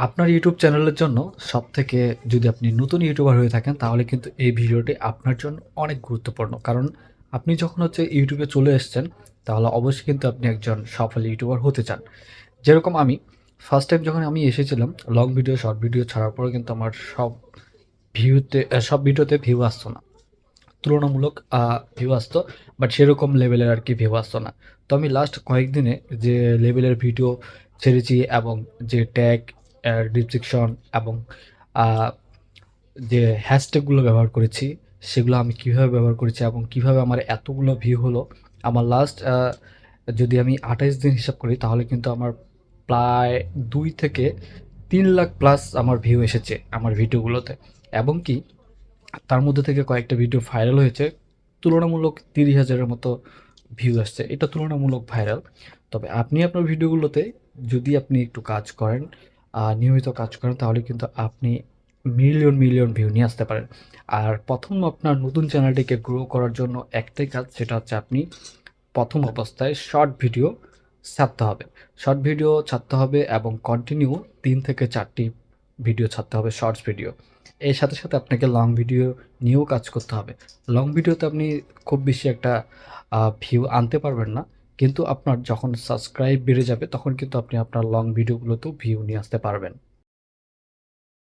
আপনার ইউটিউব চ্যানেলের জন্য সবথেকে যদি আপনি নতুন ইউটিউবার হয়ে থাকেন তাহলে কিন্তু এই ভিডিওটি আপনার জন্য অনেক গুরুত্বপূর্ণ। কারণ আপনি যখন ইউটিউবে চলে এসেছেন তাহলে অবশ্যই কিন্তু আপনি একজন সফল ইউটিউবার হতে চান। যেরকম আমি ফার্স্ট টাইম যখন আমি এসেছিলাম লং ভিডিও, শর্ট ভিডিও ছাড়ার পরে কিন্তু আমার সব ভিডিওতে ভিউ আসতো না। তুলনামূলক ভিউ আসতো, বাট সেরকম লেভেলের আরকি ভিউ আসতো না। তো আমি লাস্ট কয়েকদিনে যে লেভেলের ভিডিও ছেড়েছি এবং যে ট্যাগ, ডেসক্রিপশন এবং আ যে হ্যাশট্যাগুলো ব্যবহার করেছি, সেগুলো আমি কিভাবে ব্যবহার করেছি এবং কিভাবে আমার এতগুলো ভিউ হলো। আমার লাস্ট যদি আমি ২৮ দিন হিসাব করি তাহলে কিন্তু আমার প্রায় ২ থেকে ৩ লাখ প্লাস আমার ভিউ এসেছে আমার ভিডিওগুলোতে। এবং কি তার মধ্যে থেকে কয়েকটা ভিডিও ভাইরাল হয়েছে। তুলনামূলক ৩০,০০০ এর মতো ভিউ আসছে। এটা তুলনামূলক ভাইরাল। তবে আপনি আপনার ভিডিওগুলোতে যদি আপনি একটু কাজ করেন, নিয়মিত কাজ করেন তাহলে কিন্তু আপনি মিলিয়ন, মিলিয়ন ভিউ নিয়ে আসতে পারেন। আর ১ম আপনার নতুন চ্যানেলটিকে গ্রো করার জন্য একটাই কাজ, সেটা হচ্ছে আপনি ১ম অবস্থায় শর্ট ভিডিও ছাড়তে হবে। শর্ট ভিডিও ছাড়তে হবে এবং কন্টিনিউ ৩ থেকে ৪ টি ভিডিও ছাড়তে হবে, শর্টস ভিডিও। এর সাথে, সাথে আপনাকে লং ভিডিও নিয়েও কাজ করতে হবে। লং ভিডিওতে আপনি খুব বেশি একটা ভিউ আনতে পারবেন না। কিন্তু আপনার যখন সাবস্ক্রাইব বেড়ে যাবে তখন কিন্তু আপনি আপনার লং ভিডিওগুলোতেও ভিউ নিয়ে আসতে পারবেন।